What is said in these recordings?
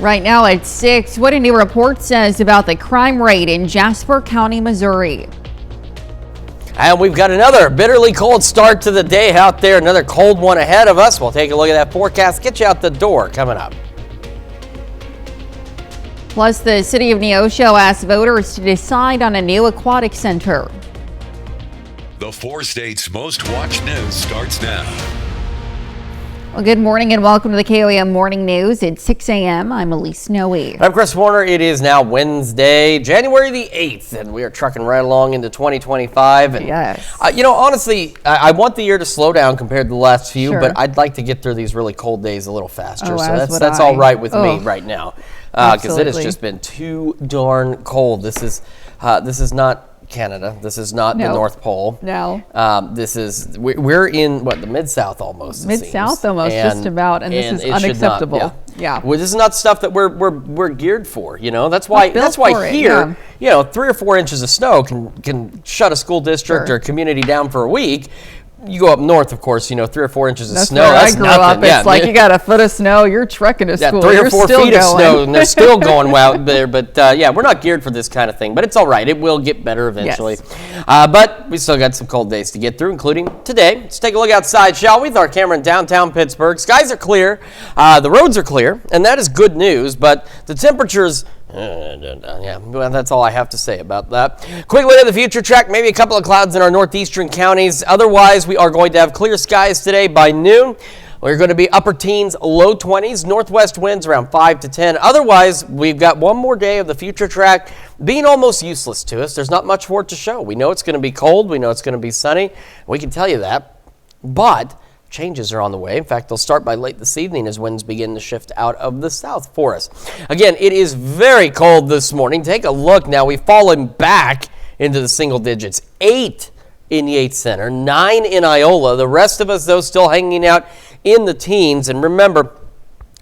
Right now at 6, what a new report says about the crime rate in Jasper County, Missouri. And we've got another bitterly cold start to the day out there, another cold one ahead of us. We'll take a look at that forecast, get you out the door coming up. Plus, the city of Neosho asks voters to decide on a new aquatic center. The 4 states' most watched news starts now. Well, good morning and welcome to the KOAM Morning News. It's 6 a.m. I'm Elise Noe. I'm Chris Warner. It is now Wednesday, January the 8th, and we are trucking right along into 2025. And, yes. Honestly, I want the year to slow down compared to the last few, Sure. but I'd like to get through these really cold days a little faster. Oh, So that's all right with me right now, because it has Absolutely. just been too darn cold. This is not Canada. This is not the No. North Pole. No. We're in the Mid-South almost. Mid-South almost, just about, and this is it should unacceptable. not, Yeah. Well, this is not stuff that we're geared for. That's why for it, here 3 or 4 inches of snow can shut a school district Sure. or a community down for a week. You go up north, of course, 3 or 4 inches of That's snow. where That's I grew nothing. up. It's like you got a foot of snow, you're trekking to school. 3 or You're 4 still feet of going. snow, and they're still going out there. But we're not geared for this kind of thing. But it's all right. It will get better eventually. Yes. But we still got some cold days to get through, including today. Let's take a look outside, shall we? With our camera in downtown Pittsburgh. Skies are clear. The roads are clear, and that is good news. But the temperatures. Well, that's all I have to say about that. Quick look at the future track. Maybe a couple of clouds in our northeastern counties. Otherwise, we are going to have clear skies today by noon. We're going to be upper teens, low 20s, northwest winds around 5 to 10. Otherwise, we've got one more day of the future track being almost useless to us. There's not much for it to show. We know it's going to be cold. We know it's going to be sunny. We can tell you that. But changes are on the way. In fact, they'll start by late this evening as winds begin to shift out of the south for us. Again, it is very cold this morning. Take a look now. We've fallen back into the single digits. 8 in Yates Center, 9 in Iola. The rest of us, though, still hanging out in the teens. And remember,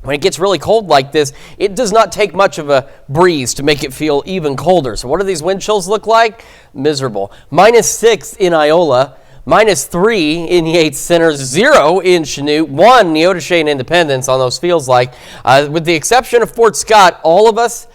when it gets really cold like this, it does not take much of a breeze to make it feel even colder. So what do these wind chills look like? Miserable. -6 in Iola. -3 in Yates Center, 0 in Chanute, 1 Neodesha and Independence on those feels like. With the exception of Fort Scott, all of us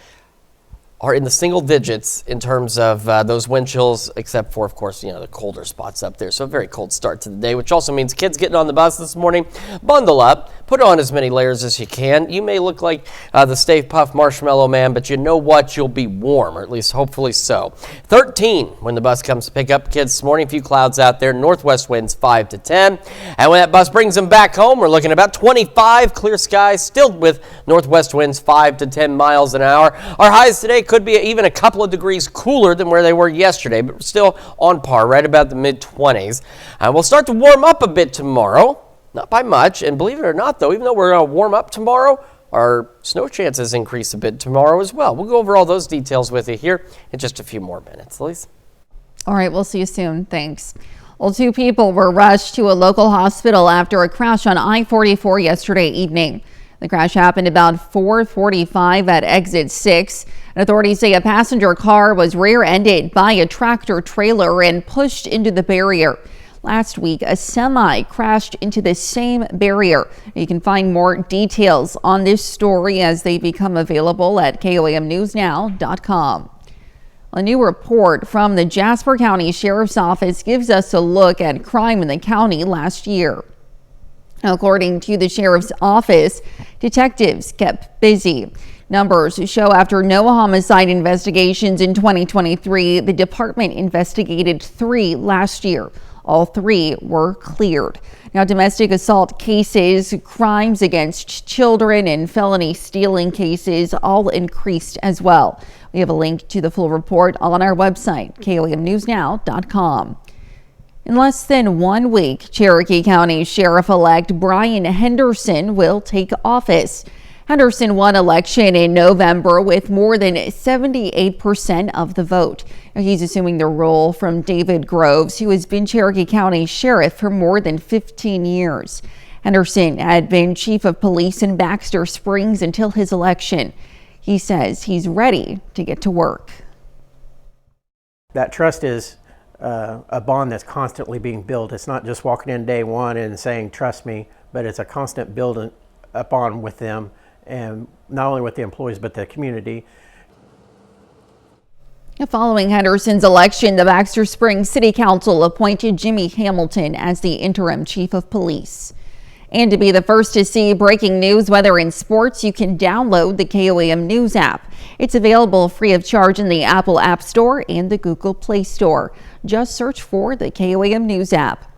are in the single digits in terms of those wind chills, except for, of course, the colder spots up there. So a very cold start to the day, which also means kids getting on the bus this morning, bundle up, put on as many layers as you can. You may look like the Stay Puft Marshmallow Man, but you know what? You'll be warm, or at least hopefully so. 13 when the bus comes to pick up kids this morning. A few clouds out there. Northwest winds 5 to 10. And when that bus brings them back home, we're looking at about 25 clear skies, still with northwest winds 5 to 10 miles an hour. Our highs today could be even a couple of degrees cooler than where they were yesterday, but still on par, right about the mid-20s. We'll start to warm up a bit tomorrow, not by much. And believe it or not, though, even though we're going to warm up tomorrow, our snow chances increase a bit tomorrow as well. We'll go over all those details with you here in just a few more minutes. Elise? All right, we'll see you soon. Thanks. Well, 2 people were rushed to a local hospital after a crash on I-44 yesterday evening. The crash happened about 4:45 at exit 6. Authorities say a passenger car was rear-ended by a tractor trailer and pushed into the barrier. Last week, a semi crashed into the same barrier. You can find more details on this story as they become available at KOAMnewsnow.com. A new report from the Jasper County Sheriff's Office gives us a look at crime in the county last year. According to the Sheriff's Office, detectives kept busy. Numbers show after no homicide investigations in 2023, the department investigated 3 last year. All 3 were cleared. Now, domestic assault cases, crimes against children, and felony stealing cases all increased as well. We have a link to the full report on our website, KOAMnewsnow.com. In less than 1 week, Cherokee County Sheriff-elect Brian Henderson will take office. Henderson won election in November with more than 78% of the vote. He's assuming the role from David Groves, who has been Cherokee County Sheriff for more than 15 years. Henderson had been chief of police in Baxter Springs until his election. He says he's ready to get to work. That trust is a bond that's constantly being built. It's not just walking in day one and saying, trust me, but it's a constant building upon with them. and not only with the employees but the community. Following Henderson's election, the Baxter Springs City Council appointed Jimmy Hamilton as the interim chief of police. And to be the first to see breaking news, weather, and sports, you can download the KOAM News app. It's available free of charge in the Apple App Store and the Google Play Store. Just search for the KOAM News app.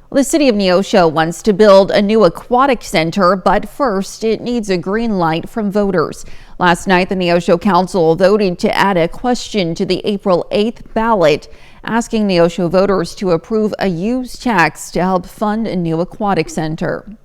Well, the city of Neosho wants to build a new aquatic center, but first it needs a green light from voters. Last night, the Neosho Council voted to add a question to the April 8th ballot, asking Neosho voters to approve a use tax to help fund a new aquatic center.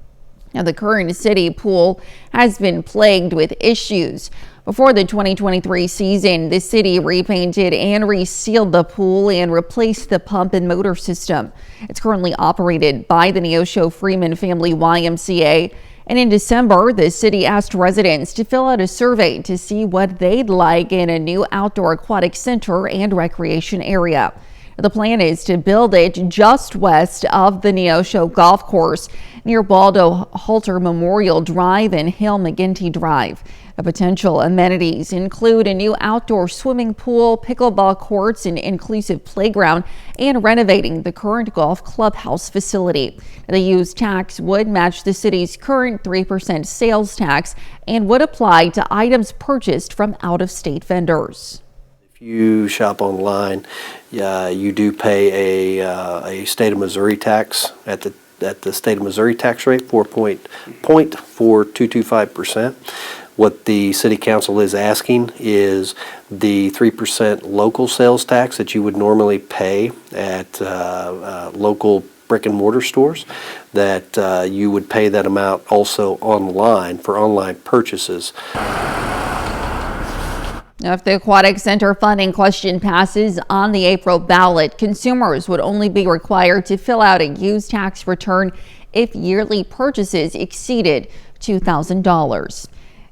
Now, the current city pool has been plagued with issues. Before the 2023 season, the city repainted and resealed the pool and replaced the pump and motor system. It's currently operated by the Neosho Freeman Family YMCA. And in December, the city asked residents to fill out a survey to see what they'd like in a new outdoor aquatic center and recreation area. The plan is to build it just west of the Neosho Golf Course near Baldo Halter Memorial Drive and Hale McGinty Drive. The potential amenities include a new outdoor swimming pool, pickleball courts, an inclusive playground, and renovating the current golf clubhouse facility. The use tax would match the city's current 3% sales tax and would apply to items purchased from out-of-state vendors. You shop online, you do pay a state of Missouri tax at the state of Missouri tax rate, 4.4225%. What the city council is asking is the 3% local sales tax that you would normally pay at local brick and mortar stores, that you would pay that amount also online for online purchases. Now, if the aquatic center funding question passes on the April ballot, consumers would only be required to fill out a use tax return if yearly purchases exceeded $2,000.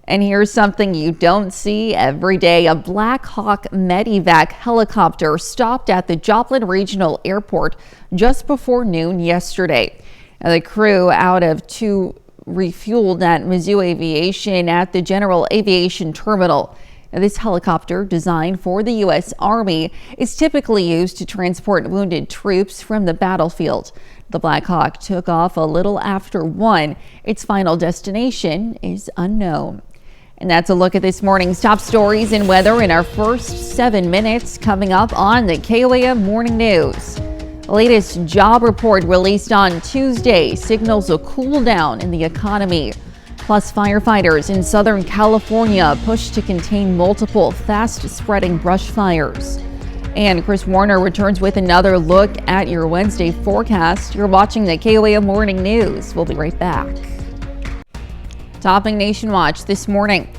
And here's something you don't see every day. A Black Hawk Medivac helicopter stopped at the Joplin Regional Airport just before noon yesterday. Now, the crew out of two refueled at Mizzou Aviation at the General Aviation Terminal. Now, this helicopter, designed for the U.S. Army, is typically used to transport wounded troops from the battlefield. The Black Hawk took off a little after 1. Its final destination is unknown. And that's a look at this morning's top stories and weather in our first 7 minutes, coming up on the KOAM Morning News. The latest job report released on Tuesday signals a cool down in the economy. Plus, firefighters in Southern California push to contain multiple fast-spreading brush fires. And Chris Warner returns with another look at your Wednesday forecast. You're watching the KOAM Morning News. We'll be right back. Topping Nation Watch this morning.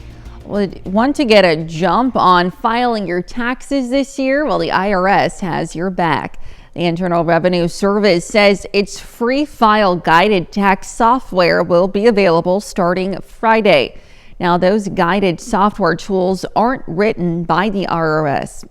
Want to get a jump on filing your taxes this year? Well, the IRS has your back. The Internal Revenue Service says its free file guided tax software will be available starting Friday. Now, those guided software tools aren't written by the IRS.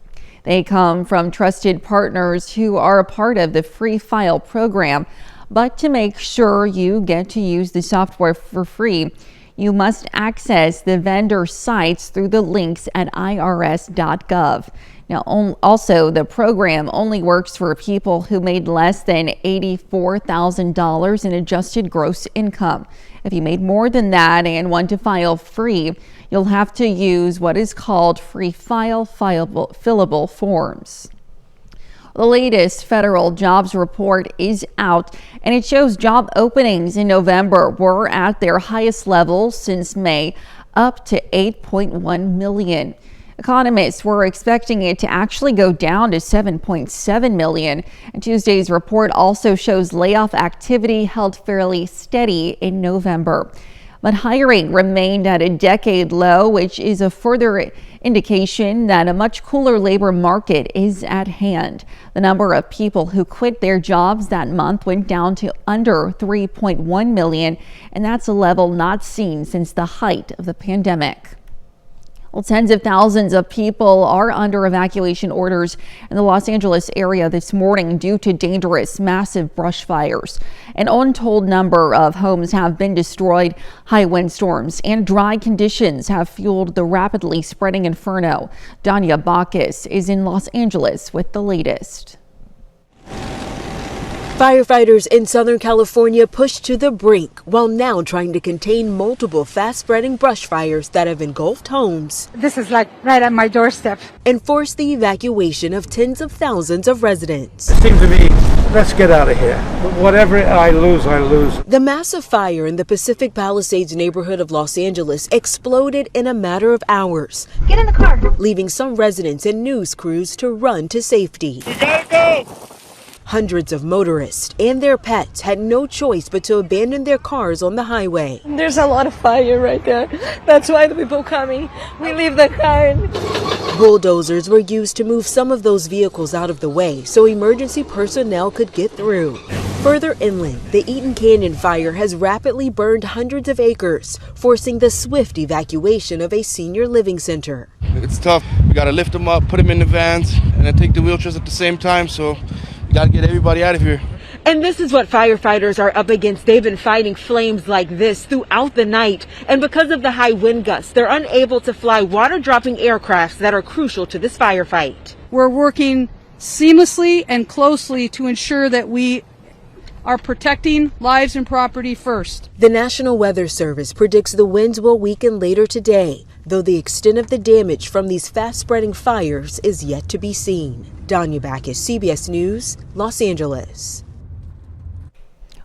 They come from trusted partners who are a part of the free file program. But to make sure you get to use the software for free, you must access the vendor sites through the links at irs.gov. Now, also, the program only works for people who made less than $84,000 in adjusted gross income. If you made more than that and want to file free, you'll have to use what is called free fillable forms. The latest federal jobs report is out, and it shows job openings in November were at their highest level since May, up to 8.1 million. Economists were expecting it to actually go down to 7.7 million. And Tuesday's report also shows layoff activity held fairly steady in November. But hiring remained at a decade low, which is a further indication that a much cooler labor market is at hand. The number of people who quit their jobs that month went down to under 3.1 million, and that's a level not seen since the height of the pandemic. Well, tens of thousands of people are under evacuation orders in the Los Angeles area this morning due to dangerous, massive brush fires. An untold number of homes have been destroyed. High windstorms and dry conditions have fueled the rapidly spreading inferno. Danya Bacchus is in Los Angeles with the latest. Firefighters in Southern California pushed to the brink while now trying to contain multiple fast-spreading brush fires that have engulfed homes. This is like right at my doorstep. And forced the evacuation of tens of thousands of residents. It seems to me, let's get out of here. Whatever I lose, I lose. The massive fire in the Pacific Palisades neighborhood of Los Angeles exploded in a matter of hours. Get in the car. Leaving some residents and news crews to run to safety. You gotta go! Hundreds of motorists and their pets had no choice but to abandon their cars on the highway. There's a lot of fire right there. That's why the people coming. We leave the car. Bulldozers were used to move some of those vehicles out of the way so emergency personnel could get through. Further inland, the Eaton Canyon fire has rapidly burned hundreds of acres, forcing the swift evacuation of a senior living center. It's tough. We got to lift them up, put them in the vans, and then take the wheelchairs at the same time. So we got to get everybody out of here. And this is what firefighters are up against. They've been fighting flames like this throughout the night. And because of the high wind gusts, they're unable to fly water-dropping aircrafts that are crucial to this firefight. We're working seamlessly and closely to ensure that we are protecting lives and property first. The National Weather Service predicts the winds will weaken later today, though the extent of the damage from these fast-spreading fires is yet to be seen. Danya Bacchus, CBS News, Los Angeles.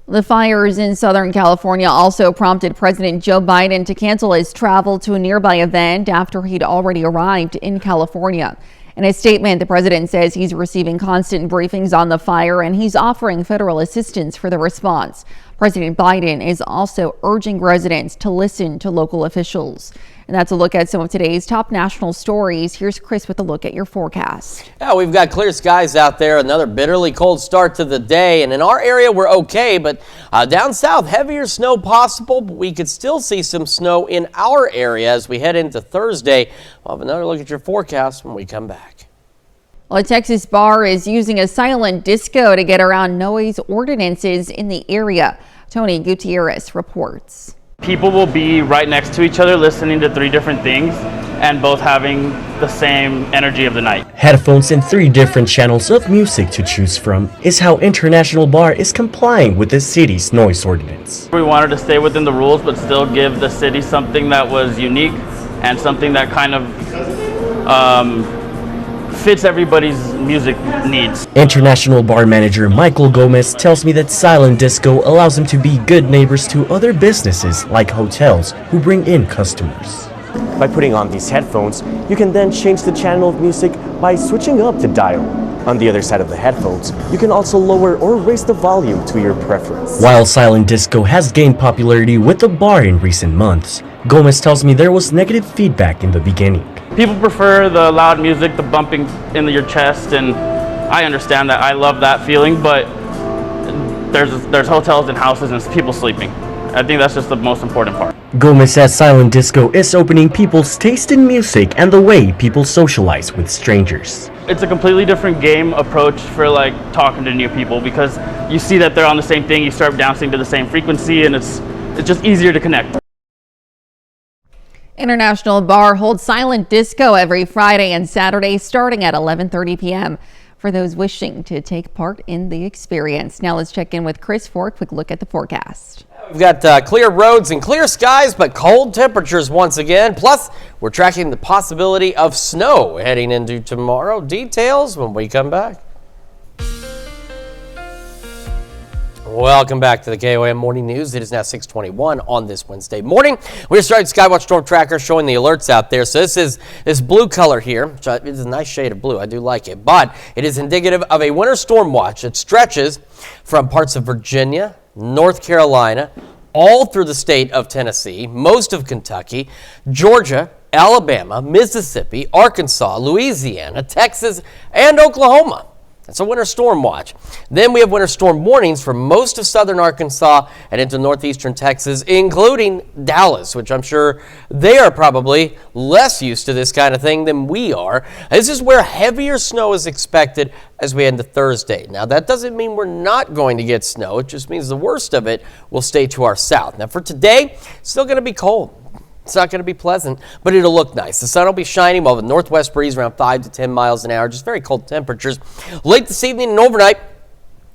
The fires in Southern California also prompted President Joe Biden to cancel his travel to a nearby event after he'd already arrived in California. In a statement, the president says he's receiving constant briefings on the fire and he's offering federal assistance for the response. President Biden is also urging residents to listen to local officials. And that's a look at some of today's top national stories. Here's Chris with a look at your forecast. Yeah, we've got clear skies out there. Another bitterly cold start to the day. And in our area, we're okay. But down south, heavier snow possible. But we could still see some snow in our area as we head into Thursday. We'll have another look at your forecast when we come back. Well, a Texas bar is using a silent disco to get around noise ordinances in the area. Tony Gutierrez reports. People will be right next to each other listening to 3 different things and both having the same energy of the night. Headphones and 3 different channels of music to choose from is how International Bar is complying with the city's noise ordinance. We wanted to stay within the rules but still give the city something that was unique and something that kind of fits everybody's music needs. International Bar manager Michael Gomez tells me that silent disco allows them to be good neighbors to other businesses like hotels who bring in customers. By putting on these headphones, you can then change the channel of music by switching up the dial. On the other side of the headphones, you can also lower or raise the volume to your preference. While silent disco has gained popularity with the bar in recent months, Gomez tells me there was negative feedback in the beginning. People prefer the loud music, the bumping in your chest, and I understand that. I love that feeling, but there's hotels and houses and people sleeping. I think that's just the most important part. Gomez says silent disco is opening people's taste in music and the way people socialize with strangers. It's a completely different game approach for like talking to new people because you see that they're on the same thing, you start dancing to the same frequency, and it's just easier to connect. International Bar holds silent disco every Friday and Saturday starting at 11:30 p.m. for those wishing to take part in the experience. Now let's check in with Chris for a quick look at the forecast. We've got clear roads and clear skies, but cold temperatures once again. Plus, we're tracking the possibility of snow heading into tomorrow. Details when we come back. Welcome back to the KOAM Morning News. It is now 6:21 on this Wednesday morning. We're starting Skywatch Storm Tracker showing the alerts out there. So this is this blue color here, which is a nice shade of blue. I do like it, but it is indicative of a winter storm watch. It stretches from parts of Virginia, North Carolina, all through the state of Tennessee, most of Kentucky, Georgia, Alabama, Mississippi, Arkansas, Louisiana, Texas, and Oklahoma. That's a winter storm watch. Then we have winter storm warnings for most of southern Arkansas and into northeastern Texas, including Dallas, which I'm sure they are probably less used to this kind of thing than we are. This is where heavier snow is expected as we head into Thursday. Now, that doesn't mean we're not going to get snow. It just means the worst of it will stay to our south. Now, for today, it's still going to be cold. It's not going to be pleasant, but it'll look nice. The sun will be shining while the northwest breeze around 5 to 10 miles an hour, just very cold temperatures. Late this evening and overnight,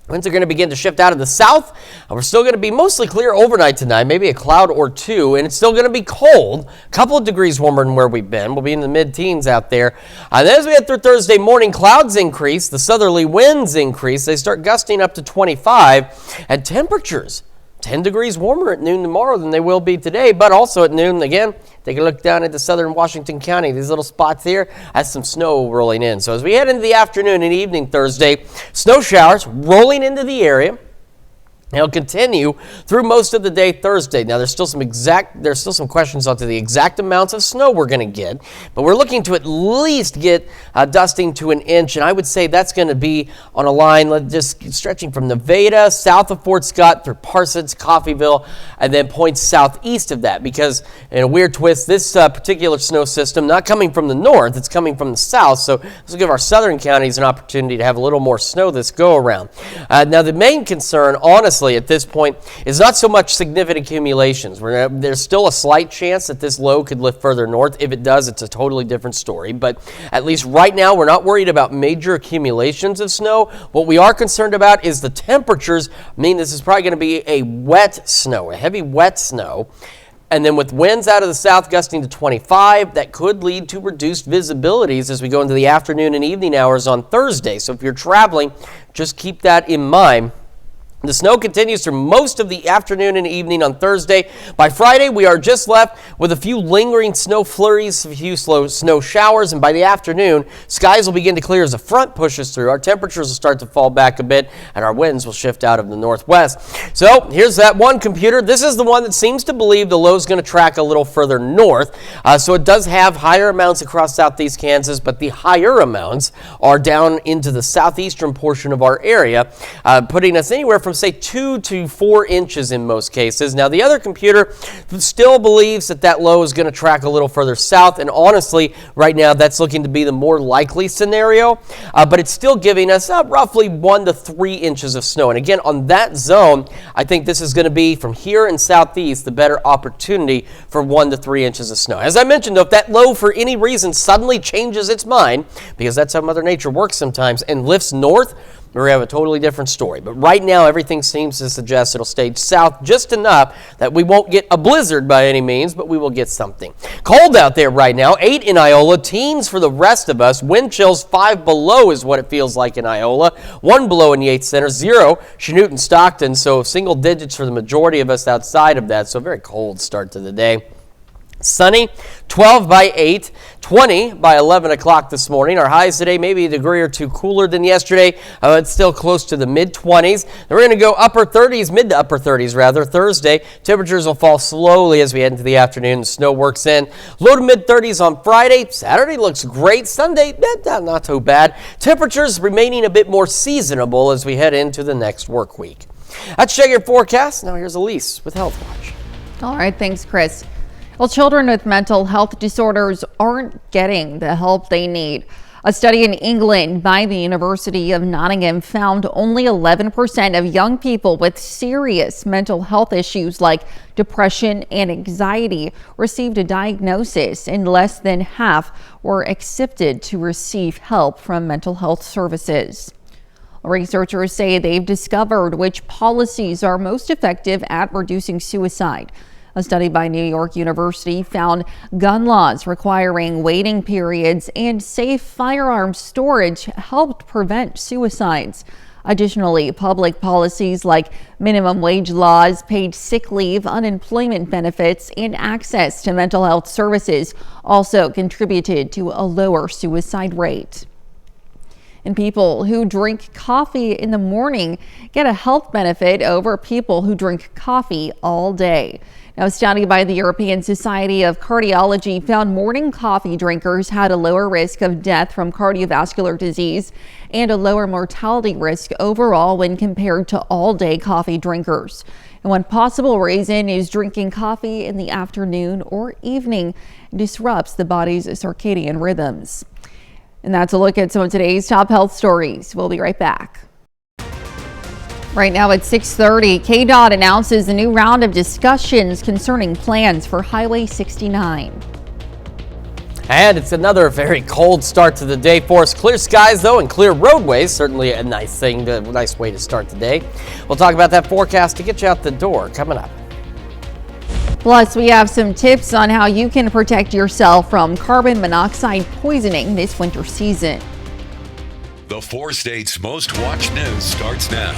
winds are going to begin to shift out of the south. We're still going to be mostly clear overnight tonight, maybe a cloud or two, and it's still going to be cold. A couple of degrees warmer than where we've been. We'll be in the mid-teens out there. And then as we head through Thursday morning, clouds increase. The southerly winds increase. They start gusting up to 25, and temperatures 10 degrees warmer at noon tomorrow than they will be today, but also at noon, again, take a look down into southern Washington County. These little spots here has some snow rolling in. So as we head into the afternoon and evening Thursday, snow showers rolling into the area. It'll continue through most of the day Thursday. Now, there's still some questions on to the exact amounts of snow we're going to get, but we're looking to at least get dusting to an inch, and I would say that's going to be on a line just stretching from Nevada, south of Fort Scott, through Parsons, Coffeyville, and then points southeast of that, because in a weird twist, this particular snow system, not coming from the north, it's coming from the south, so this will give our southern counties an opportunity to have a little more snow this go around. Now, the main concern, honestly, at this point is not so much significant accumulations. There's still a slight chance that this low could lift further north. If it does, it's a totally different story. But at least right now, we're not worried about major accumulations of snow. What we are concerned about is the temperatures. I mean, this is probably going to be a wet snow, a heavy wet snow. And then with winds out of the south gusting to 25, that could lead to reduced visibilities as we go into the afternoon and evening hours on Thursday. So if you're traveling, just keep that in mind. The snow continues through most of the afternoon and evening on Thursday. By Friday, we are just left with a few lingering snow flurries, a few slow snow showers, and by the afternoon, skies will begin to clear as the front pushes through. Our temperatures will start to fall back a bit, and our winds will shift out of the northwest. So here's that one computer. This is the one that seems to believe the low is going to track a little further north. So it does have higher amounts across southeast Kansas, but the higher amounts are down into the southeastern portion of our area, putting us anywhere from say 2 to 4 inches in most cases. Now, the other computer still believes that low is going to track a little further south, and honestly, right now, that's looking to be the more likely scenario, but it's still giving us roughly 1 to 3 inches of snow. And again, on that zone, I think this is going to be, from here in southeast, the better opportunity for 1 to 3 inches of snow. As I mentioned, though, if that low, for any reason, suddenly changes its mind, because that's how Mother Nature works sometimes, and lifts north, we have a totally different story. But right now, everything seems to suggest it'll stay south just enough that we won't get a blizzard by any means, but we will get something. Cold out there right now, 8 in Iola, teens for the rest of us. Wind chills 5 below is what it feels like in Iola, 1 below in Yates Center, 0 Chanute and Stockton, so single digits for the majority of us outside of that, so a very cold start to the day. Sunny, 12 by 8, 20 by 11 o'clock this morning. Our highs today maybe a degree or two cooler than yesterday. It's still close to the mid-20s. Then we're going to go upper 30s, mid to upper 30s rather, Thursday. Temperatures will fall slowly as we head into the afternoon. Snow works in. Low to mid-30s on Friday. Saturday looks great. Sunday, not too bad. Temperatures remaining a bit more seasonable as we head into the next work week. That's your forecast. Now here's Elise with Health Watch. All right, thanks, Chris. Well, children with mental health disorders aren't getting the help they need. A study in England by the University of Nottingham found only 11% of young people with serious mental health issues like depression and anxiety received a diagnosis, and less than half were accepted to receive help from mental health services. Researchers say they've discovered which policies are most effective at reducing suicide. A study by New York University found gun laws requiring waiting periods and safe firearm storage helped prevent suicides. Additionally, public policies like minimum wage laws, paid sick leave, unemployment benefits, and access to mental health services also contributed to a lower suicide rate. And people who drink coffee in the morning get a health benefit over people who drink coffee all day. Now, a study by the European Society of Cardiology found morning coffee drinkers had a lower risk of death from cardiovascular disease and a lower mortality risk overall when compared to all-day coffee drinkers. And one possible reason is drinking coffee in the afternoon or evening disrupts the body's circadian rhythms. And that's a look at some of today's top health stories. We'll be right back. Right now at 6:30, KDOT announces a new round of discussions concerning plans for Highway 69. And it's another very cold start to the day for us. Clear skies, though, and clear roadways. Certainly a nice way to start the day. We'll talk about that forecast to get you out the door coming up. Plus, we have some tips on how you can protect yourself from carbon monoxide poisoning this winter season. The 4 states' most watched news starts now.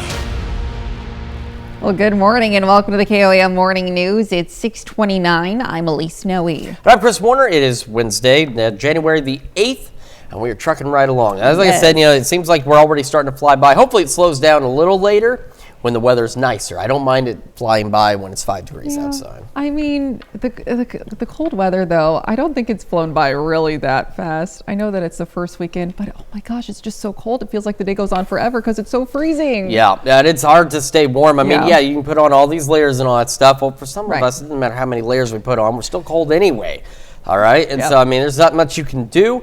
Well, good morning and welcome to the KOAM Morning News. It's 6:29. I'm Elise Snowy. I'm Chris Warner. It is Wednesday, January the 8th, and we are trucking right along. As I said, it seems like we're already starting to fly by. Hopefully it slows down a little later when the weather's nicer. I don't mind it flying by when it's 5 degrees outside. I mean, the cold weather, though, I don't think it's flown by really that fast. I know that it's the first weekend, but oh my gosh, it's just so cold. It feels like the day goes on forever because it's so freezing. Yeah, and it's hard to stay warm. I mean, you can put on all these layers and all that stuff. Well, for some of us, it doesn't matter how many layers we put on. We're still cold anyway. All right? And so, I mean, there's not much you can do.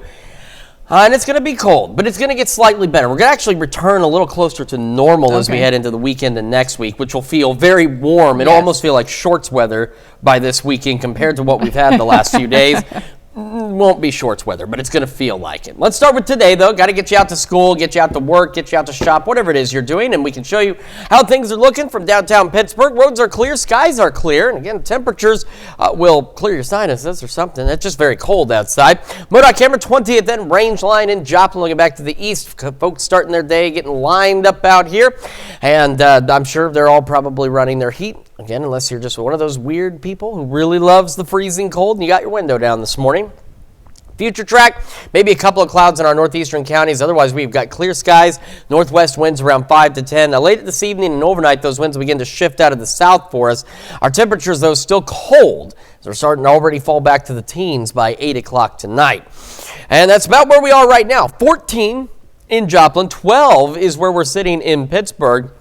And it's going to be cold, but it's going to get slightly better. We're going to actually return a little closer to normal as we head into the weekend and next week, which will feel very warm. It'll almost feel like shorts weather by this weekend compared to what we've had the last few days. Won't be shorts weather, but it's going to feel like it. Let's start with today, though. Got to get you out to school, get you out to work, get you out to shop, whatever it is you're doing, and we can show you how things are looking from downtown Pittsburgh. Roads are clear, skies are clear, and again, temperatures will clear your sinuses or something. It's just very cold outside. MoDOT camera 20th and range line in Joplin, looking back to the east. Folks starting their day, getting lined up out here, and I'm sure they're all probably running their heat. Again, unless you're just one of those weird people who really loves the freezing cold and you got your window down this morning. Future track, maybe a couple of clouds in our northeastern counties. Otherwise, we've got clear skies, northwest winds around 5 to 10. Now, later this evening and overnight, those winds begin to shift out of the south for us. Our temperatures, though, still cold. So we're starting to already fall back to the teens by 8 o'clock tonight. And that's about where we are right now. 14 in Joplin, 12 is where we're sitting in Pittsburgh.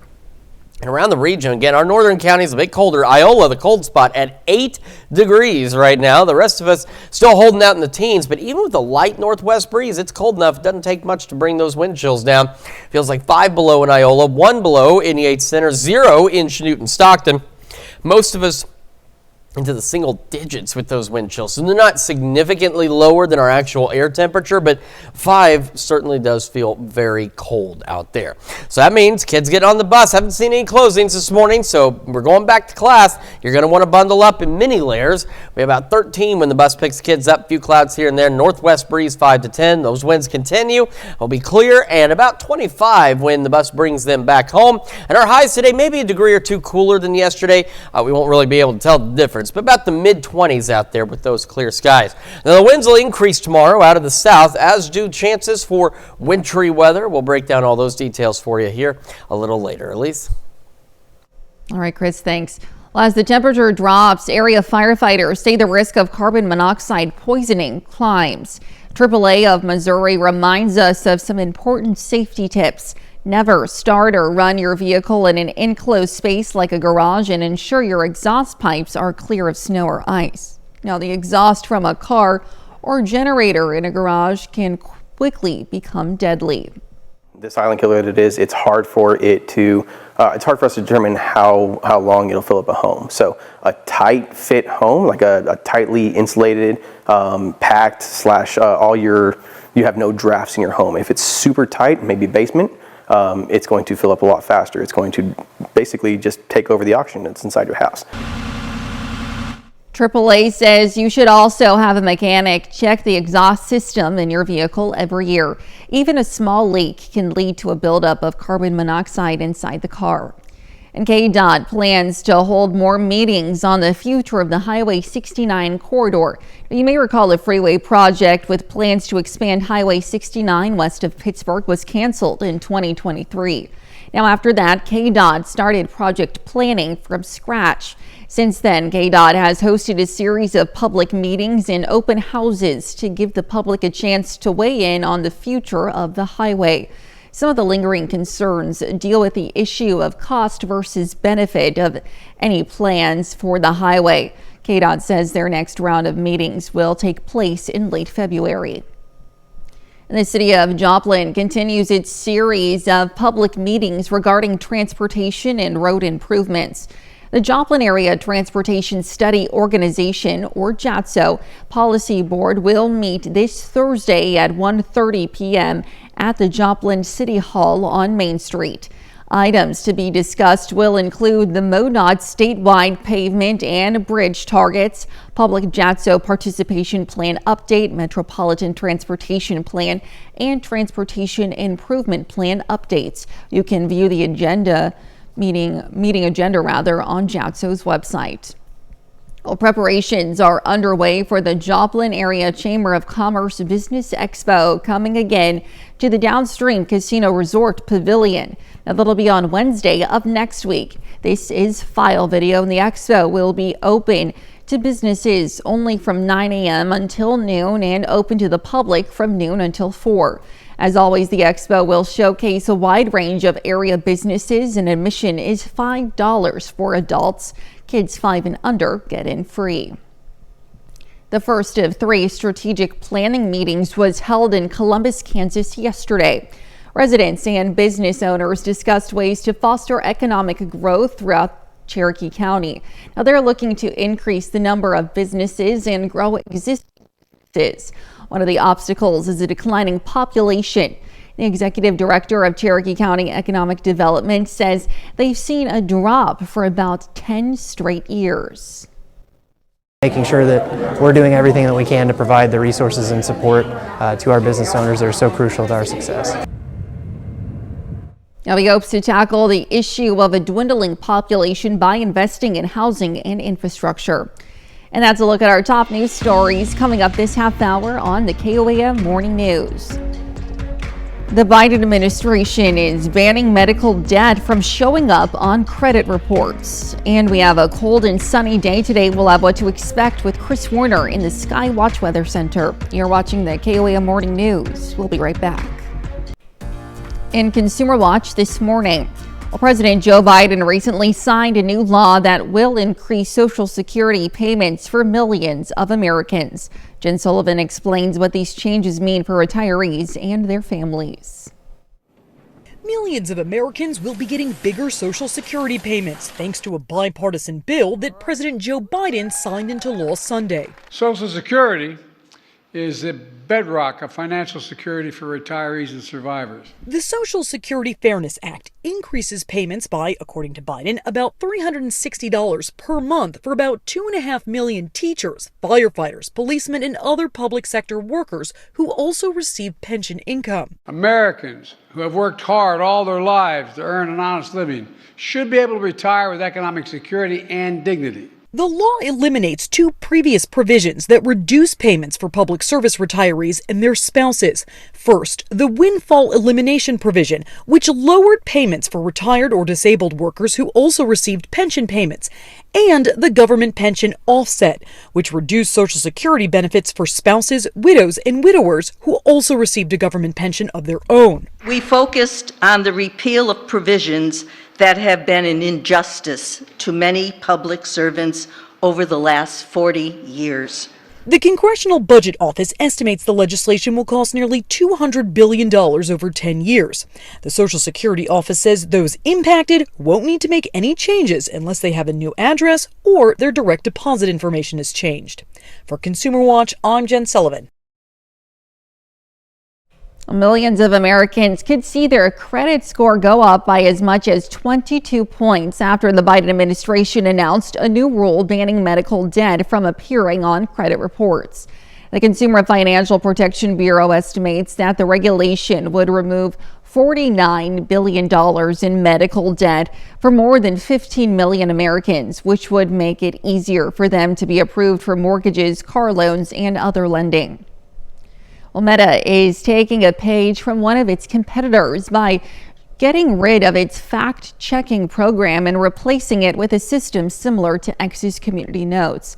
And around the region, again, our northern counties a bit colder. Iola, the cold spot, at 8 degrees right now. The rest of us still holding out in the teens, but even with a light northwest breeze, it's cold enough. It doesn't take much to bring those wind chills down. Feels like 5 below in Iola, 1 below in Yates Center, 0 in Chanute and Stockton. Most of us into the single digits with those wind chills. So they're not significantly lower than our actual air temperature, but 5 certainly does feel very cold out there. So that means kids get on the bus. Haven't seen any closings this morning, so we're going back to class. You're going to want to bundle up in mini layers. We have about 13 when the bus picks kids up. A few clouds here and there. Northwest breeze 5 to 10. Those winds continue. It'll be clear, and about 25 when the bus brings them back home. And our highs today maybe a degree or two cooler than yesterday. We won't really be able to tell the difference, but about the mid-20s out there with those clear skies. Now, the winds will increase tomorrow out of the south, as do chances for wintry weather. We'll break down all those details for you here a little later. Elise? All right, Chris, thanks. Well, as the temperature drops, area firefighters say the risk of carbon monoxide poisoning climbs. AAA of Missouri reminds us of some important safety tips. Never start or run your vehicle in an enclosed space like a garage, and ensure your exhaust pipes are clear of snow or ice. Now, the exhaust from a car or generator in a garage can quickly become deadly. The silent killer that it is, it's hard for us to determine how long it'll fill up a home. So a tight fit home, like a tightly insulated, packed / you have no drafts in your home. If it's super tight, maybe basement, it's going to fill up a lot faster. It's going to basically just take over the oxygen that's inside your house. AAA says you should also have a mechanic check the exhaust system in your vehicle every year. Even a small leak can lead to a buildup of carbon monoxide inside the car. And KDOT plans to hold more meetings on the future of the Highway 69 corridor. You may recall the freeway project with plans to expand Highway 69 west of Pittsburgh was canceled in 2023. Now, after that, KDOT started project planning from scratch. Since then, KDOT has hosted a series of public meetings and open houses to give the public a chance to weigh in on the future of the highway. Some of the lingering concerns deal with the issue of cost versus benefit of any plans for the highway. KDOT says their next round of meetings will take place in late February. The city of Joplin continues its series of public meetings regarding transportation and road improvements. The Joplin Area Transportation Study Organization, or JATSO, Policy Board will meet this Thursday at 1:30 p.m. at the Joplin City Hall on Main Street. Items to be discussed will include the MoDOT statewide pavement and bridge targets, public JATSO participation plan update, metropolitan transportation plan, and transportation improvement plan updates. You can view the meeting agenda on JATSO's website. Well, preparations are underway for the Joplin Area Chamber of Commerce Business Expo, coming again to the Downstream Casino Resort Pavilion. Now, that'll be on Wednesday of next week. This is file video, and the expo will be open to businesses only from 9 a.m. until noon and open to the public from noon until 4. As always, the expo will showcase a wide range of area businesses, and admission is $5 for adults. Kids 5 and under get in free. The first of 3 strategic planning meetings was held in Columbus, Kansas yesterday. Residents and business owners discussed ways to foster economic growth throughout Cherokee County. Now, they're looking to increase the number of businesses and grow existing businesses. One of the obstacles is a declining population. The executive director of Cherokee County Economic Development says they've seen a drop for about 10 straight years. Making sure that we're doing everything that we can to provide the resources and support to our business owners that are so crucial to our success. Now, he hopes to tackle the issue of a dwindling population by investing in housing and infrastructure. And that's a look at our top news stories coming up this half hour on the KOAM Morning News. The Biden administration is banning medical debt from showing up on credit reports. And we have a cold and sunny day today. We'll have what to expect with Chris Warner in the Skywatch Weather Center. You're watching the KOAM Morning News. We'll be right back. In Consumer Watch this morning, President Joe Biden recently signed a new law that will increase Social Security payments for millions of Americans. Jen Sullivan explains what these changes mean for retirees and their families. Millions of Americans will be getting bigger Social Security payments thanks to a bipartisan bill that President Joe Biden signed into law Sunday. Social Security is the bedrock of financial security for retirees and survivors. The Social Security Fairness Act increases payments by, according to Biden, about $360 per month for about 2.5 million teachers, firefighters, policemen, and other public sector workers who also receive pension income. Americans who have worked hard all their lives to earn an honest living should be able to retire with economic security and dignity. The law eliminates 2 previous provisions that reduce payments for public service retirees and their spouses. First, the windfall elimination provision, which lowered payments for retired or disabled workers who also received pension payments, and the government pension offset, which reduced Social Security benefits for spouses, widows, and widowers who also received a government pension of their own. We focused on the repeal of provisions that have been an injustice to many public servants over the last 40 years. The Congressional Budget Office estimates the legislation will cost nearly $200 billion over 10 years. The Social Security Office says those impacted won't need to make any changes unless they have a new address or their direct deposit information is changed. For Consumer Watch, I'm Jen Sullivan. Millions of Americans could see their credit score go up by as much as 22 points after the Biden administration announced a new rule banning medical debt from appearing on credit reports. The Consumer Financial Protection Bureau estimates that the regulation would remove $49 billion in medical debt for more than 15 million Americans, which would make it easier for them to be approved for mortgages, car loans, and other lending. Well, Meta is taking a page from one of its competitors by getting rid of its fact-checking program and replacing it with a system similar to X's Community Notes.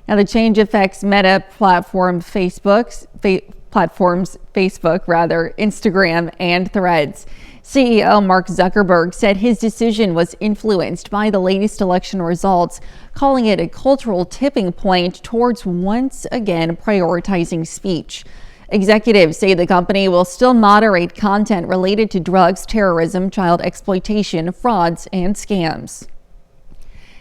Now, the change affects Meta platforms, Instagram, and Threads. CEO Mark Zuckerberg said his decision was influenced by the latest election results, calling it a cultural tipping point towards once again prioritizing speech. Executives say the company will still moderate content related to drugs, terrorism, child exploitation, frauds, and scams.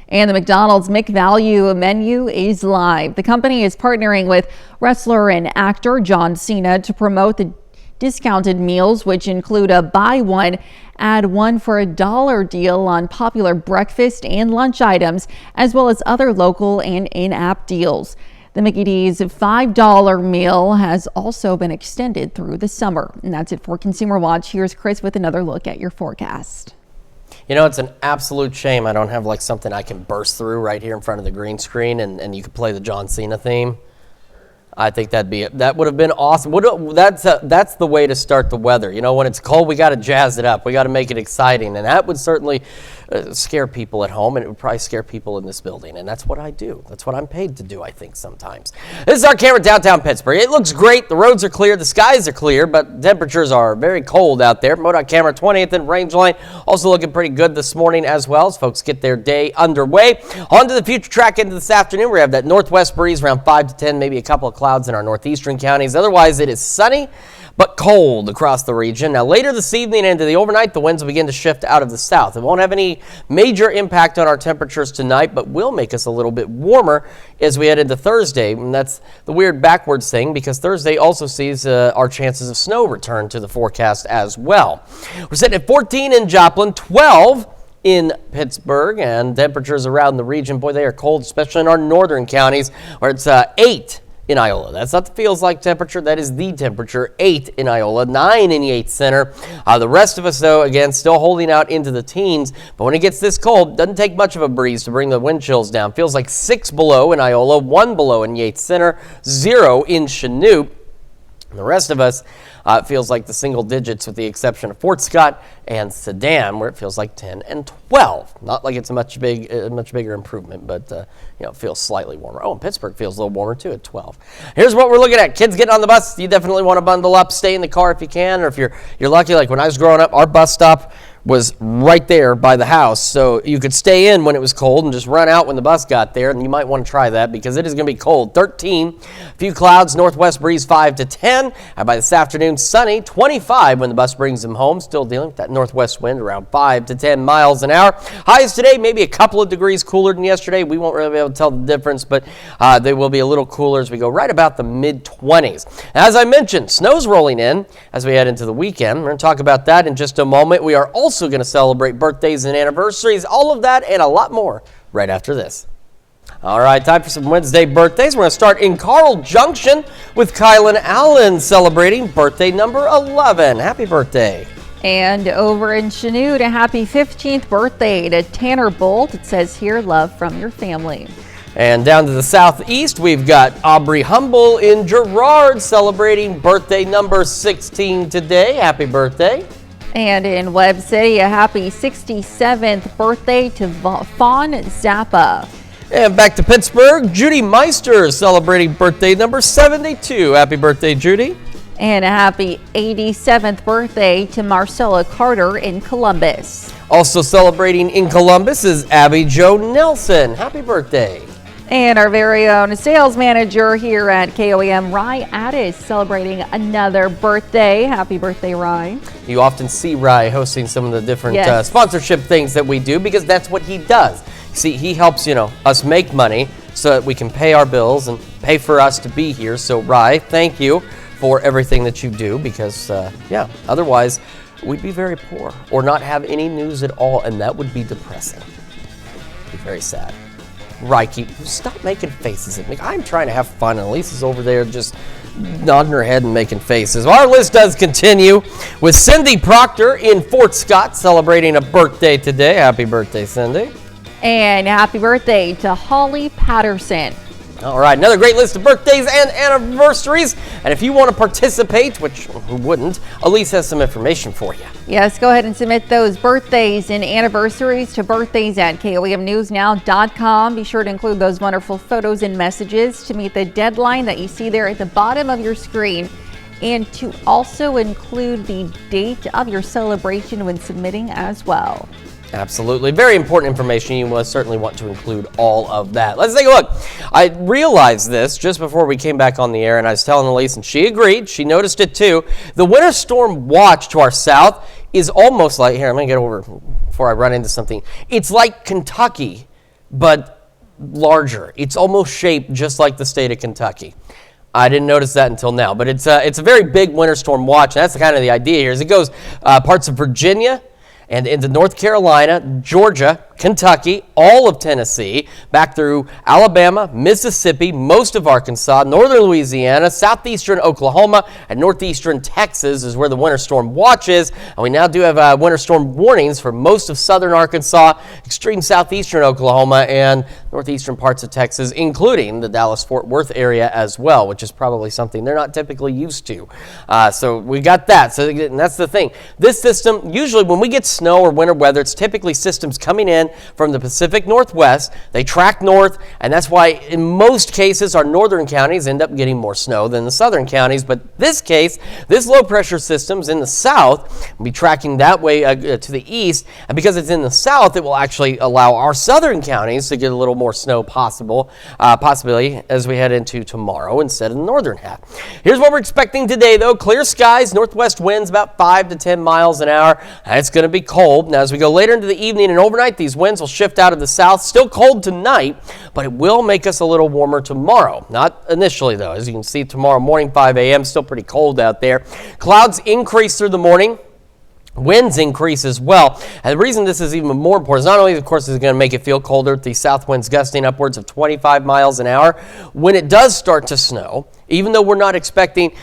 And the McDonald's McValue menu is live. The company is partnering with wrestler and actor John Cena to promote the discounted meals, which include a buy one, add one for $1 deal on popular breakfast and lunch items, as well as other local and in-app deals. The Mickey D's $5 meal has also been extended through the summer. And that's it for Consumer Watch. Here's Chris with another look at your forecast. You know, it's an absolute shame I don't have like something I can burst through right here in front of the green screen and you could play the John Cena theme. I think that would have been awesome. That's the way to start the weather. You know, when it's cold, we got to jazz it up. We got to make it exciting, and that would certainly scare people at home, and it would probably scare people in this building. And that's what I do. That's what I'm paid to do, I think, sometimes. This is our camera downtown Pittsburgh. It looks great. The roads are clear. The skies are clear, but temperatures are very cold out there. MoDOT camera 20th and Rangeline also looking pretty good this morning as well as folks get their day underway. On to the future track into this afternoon. We have that northwest breeze around 5 to 10, maybe a couple of clouds in our northeastern counties. Otherwise, it is sunny but cold across the region. Now, later this evening into the overnight, the winds will begin to shift out of the south. It won't have any major impact on our temperatures tonight, but will make us a little bit warmer as we head into Thursday. And that's the weird backwards thing, because Thursday also sees our chances of snow return to the forecast as well. We're sitting at 14 in Joplin, 12 in Pittsburgh, and temperatures around the region, boy, they are cold, especially in our northern counties, where it's 8 in Iola. That's not the feels like temperature. That is the temperature. 8 in Iola, 9 in Yates Center. The rest of us, though, again, still holding out into the teens. But when it gets this cold, doesn't take much of a breeze to bring the wind chills down. Feels like 6 below in Iola, 1 below in Yates Center, 0 in Chanute. And the rest of us feels like the single digits, with the exception of Fort Scott and Sedan, where it feels like 10 and 12. Not like it's a much bigger improvement, but it feels slightly warmer. Oh, and Pittsburgh feels a little warmer too at 12. Here's what we're looking at. Kids getting on the bus. You definitely want to bundle up, stay in the car if you can, or if you're lucky. Like when I was growing up, our bus stop was right there by the house, so you could stay in when it was cold and just run out when the bus got there. And you might want to try that because it is going to be cold. 13, a few clouds, northwest breeze 5 to 10. And by this afternoon, sunny, 25 when the bus brings them home. Still dealing with that northwest wind around 5 to 10 miles an hour. Highs today, maybe a couple of degrees cooler than yesterday. We won't really be able to tell the difference, but they will be a little cooler as we go right about the mid-20s. As I mentioned, snow's rolling in as we head into the weekend. We're going to talk about that in just a moment. We are also going to celebrate birthdays and anniversaries, all of that and a lot more right after this. All right, time for some Wednesday birthdays. We're going to start in Carl Junction with Kylan Allen celebrating birthday number 11. Happy birthday. And over in Chanute, a happy 15th birthday to Tanner Bolt. It says here, love from your family. And down to the southeast, we've got Aubrey Humble in Girard celebrating birthday number 16 today. Happy birthday. And in Webb City, a happy 67th birthday to Fawn Zappa. And back to Pittsburgh, Judy Meister celebrating birthday number 72. Happy birthday, Judy. And a happy 87th birthday to Marcella Carter in Columbus. Also celebrating in Columbus is Abby Jo Nelson. Happy birthday. And our very own sales manager here at KOAM, Rye Addis, celebrating another birthday. Happy birthday, Rye. You often see Rye hosting some of the different sponsorship things that we do because that's what he does. See, he helps, us make money so that we can pay our bills and pay for us to be here. So, Rye, thank you for everything that you do because, otherwise we'd be very poor or not have any news at all, and that would be depressing. It'd be very sad. Reiki, stop making faces at me. I'm trying to have fun, and Lisa's over there just nodding her head and making faces. Well, our list does continue with Cindy Proctor in Fort Scott celebrating a birthday today. Happy birthday, Cindy. And happy birthday to Holly Patterson. All right, another great list of birthdays and anniversaries And if you want to participate, which who wouldn't, Elise has some information for you. Yes, go ahead and submit those birthdays and anniversaries to birthdays@koamnewsnow.com. Be sure to include those wonderful photos and messages to meet the deadline that you see there at the bottom of your screen, and to also include the date of your celebration when submitting as well. Absolutely. Very important information. You will certainly want to include all of that. Let's take a look. I realized this just before we came back on the air, and I was telling Elise, and she agreed. She noticed it too. The winter storm watch to our south is almost like, here, I'm going to get over before I run into something. It's like Kentucky, but larger. It's almost shaped just like the state of Kentucky. I didn't notice that until now, but it's a very big winter storm watch. And that's kind of the idea here. Is it goes parts of Virginia and into North Carolina, Georgia, Kentucky, all of Tennessee, back through Alabama, Mississippi, most of Arkansas, northern Louisiana, southeastern Oklahoma, and northeastern Texas is where the winter storm watch is. And we now do have winter storm warnings for most of southern Arkansas, extreme southeastern Oklahoma, and northeastern parts of Texas, including the Dallas-Fort Worth area as well, which is probably something they're not typically used to. So we got that. So and that's the thing. This system, usually when we get snow or winter weather, it's typically systems coming in from the Pacific Northwest. They track north, and that's why in most cases our northern counties end up getting more snow than the southern counties. But this case, this low pressure system's in the south. We'll be tracking that way to the east, and because it's in the south, it will actually allow our southern counties to get a little more snow possibly as we head into tomorrow instead of the northern half. Here's what we're expecting today, though. Clear skies, northwest winds about 5 to 10 miles an hour. It's going to be cold. Now, as we go later into the evening and overnight, these winds will shift out of the south. Still cold tonight, but it will make us a little warmer tomorrow. Not initially, though. As you can see, tomorrow morning, 5 a.m., still pretty cold out there. Clouds increase through the morning. Winds increase as well. And the reason this is even more important is not only, of course, is it going to make it feel colder with the south winds gusting upwards of 25 miles an hour. When it does start to snow, even though we're not expecting,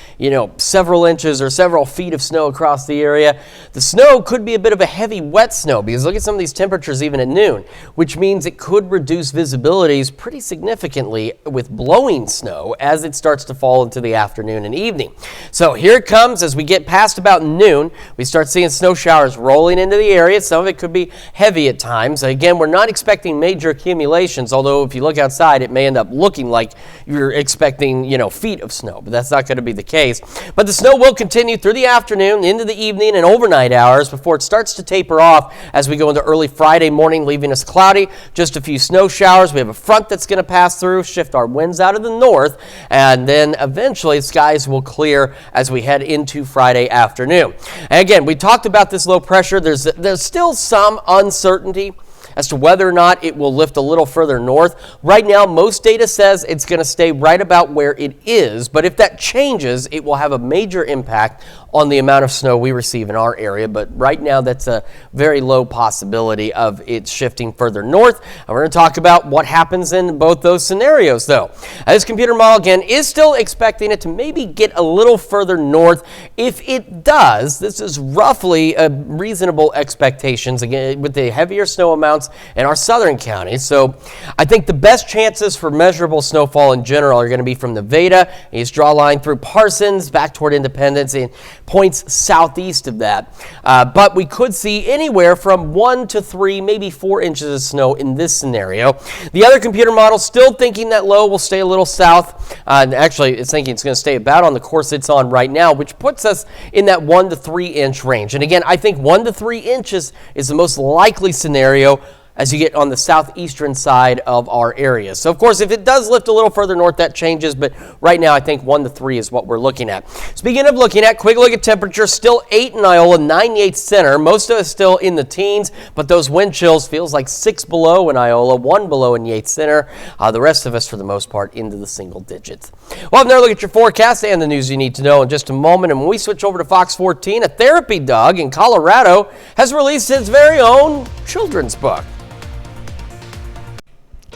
several inches or several feet of snow across the area, the snow could be a bit of a heavy, wet snow, because look at some of these temperatures even at noon, which means it could reduce visibilities pretty significantly with blowing snow as it starts to fall into the afternoon and evening. So here it comes. As we get past about noon, we start seeing snow showers rolling into the area. Some of it could be heavy at times. Again, we're not expecting major accumulations, although if you look outside, it may end up looking like you're expecting, feet of snow, but that's not going to be the case. But the snow will continue through the afternoon, into the evening, and overnight hours before it starts to taper off as we go into early Friday morning, leaving us cloudy. Just a few snow showers. We have a front that's going to pass through, shift our winds out of the north, and then eventually skies will clear as we head into Friday afternoon. And again, we talked about this low pressure. There's still some uncertainty as to whether or not it will lift a little further north. Right now, most data says it's going to stay right about where it is, but if that changes, it will have a major impact on the amount of snow we receive in our area. But right now, that's a very low possibility of it shifting further north. And we're going to talk about what happens in both those scenarios, though. This computer model, again, is still expecting it to maybe get a little further north. If it does, this is roughly a reasonable expectations, again, with the heavier snow amounts in our southern counties. So I think the best chances for measurable snowfall in general are going to be from Nevada. You just draw a line through Parsons back toward Independence and points southeast of that. But we could see anywhere from 1 to 3, maybe 4 inches of snow in this scenario. The other computer model still thinking that low will stay a little south. Actually, it's thinking it's going to stay about on the course it's on right now, which puts us in that 1 to 3 inch range. And again, I think 1 to 3 inches is the most likely scenario as you get on the southeastern side of our area. So, of course, if it does lift a little further north, that changes, but right now I think 1 to 3 is what we're looking at. Speaking of looking at, quick look at temperature, still 8 in Iola, 98 center. Most of us still in the teens, but those wind chills feels like 6 below in Iola, 1 below in Yates Center. The rest of us, for the most part, into the single digits. We'll have another look at your forecast and the news you need to know in just a moment. And when we switch over to Fox 14, a therapy dog in Colorado has released its very own children's book.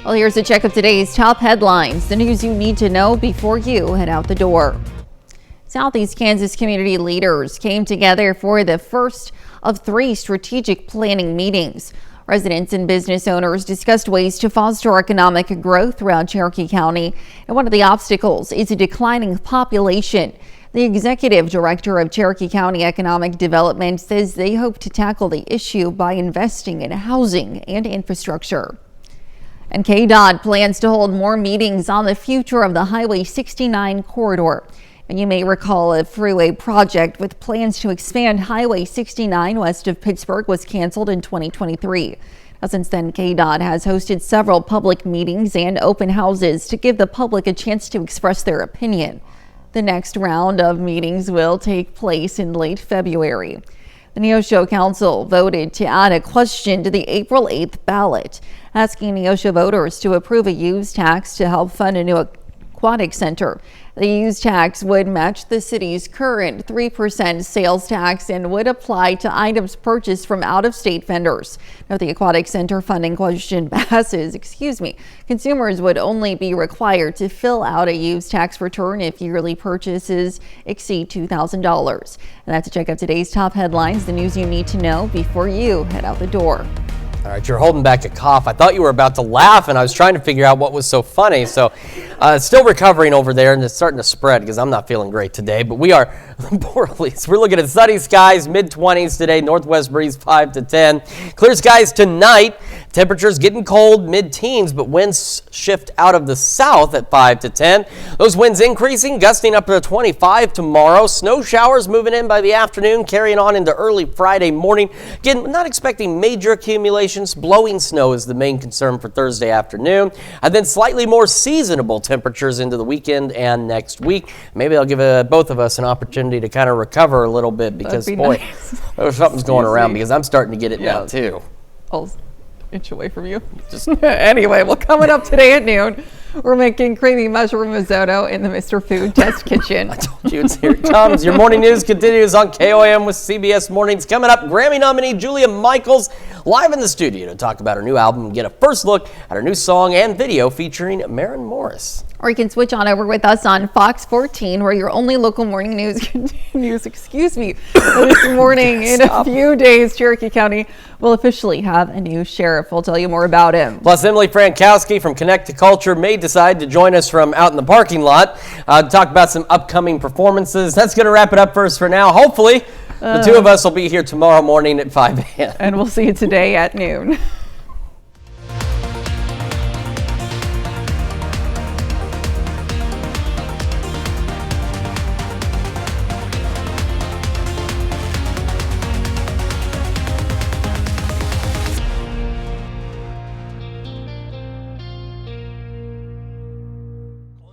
Well, here's a check of today's top headlines, the news you need to know before you head out the door. Southeast Kansas community leaders came together for the first of 3 strategic planning meetings. Residents and business owners discussed ways to foster economic growth throughout Cherokee County, and one of the obstacles is a declining population. The executive director of Cherokee County Economic Development says they hope to tackle the issue by investing in housing and infrastructure. And KDOT plans to hold more meetings on the future of the Highway 69 corridor. And you may recall a freeway project with plans to expand Highway 69 west of Pittsburgh was canceled in 2023. Now, since then, KDOT has hosted several public meetings and open houses to give the public a chance to express their opinion. The next round of meetings will take place in late February. The Neosho Council voted to add a question to the April 8th ballot, asking Neosho voters to approve a use tax to help fund a new aquatic center. The use tax would match the city's current 3% sales tax and would apply to items purchased from out-of-state vendors. Now, if the aquatic center funding question passes, consumers would only be required to fill out a use tax return if yearly purchases exceed $2,000. And that's a check of today's top headlines, the news you need to know before you head out the door. All right, you're holding back a cough. I thought you were about to laugh, and I was trying to figure out what was so funny. So still recovering over there, and it's starting to spread because I'm not feeling great today. But we are, poor Elise, we're looking at sunny skies, mid-20s today, northwest breeze 5 to 10. Clear skies tonight. Temperatures getting cold, mid-teens, but winds shift out of the south at 5 to 10. Those winds increasing, gusting up to 25 tomorrow. Snow showers moving in by the afternoon, carrying on into early Friday morning. Again, not expecting major accumulations. Blowing snow is the main concern for Thursday afternoon. And then slightly more seasonable temperatures into the weekend and next week. Maybe I'll give both of us an opportunity to kind of recover a little bit because, something's going around because I'm starting to get it now, too. I'll inch away from you. Anyway, well, coming up today at noon, we're making creamy mushroom risotto in the Mr. Food Test Kitchen. I told you, here it comes. Your morning news continues on KOAM with CBS Mornings. Coming up, Grammy nominee Julia Michaels live in the studio to talk about her new album and get a first look at her new song and video featuring Maren Morris. Or you can switch on over with us on Fox 14, where your only local morning news continues. This morning, in a few days, Cherokee County will officially have a new sheriff. We'll tell you more about him. Plus, Emily Frankowski from Connect to Culture may decide to join us from out in the parking lot to talk about some upcoming performances. That's going to wrap it up for us for now. Hopefully, the two of us will be here tomorrow morning at 5 a.m. And we'll see you today at noon.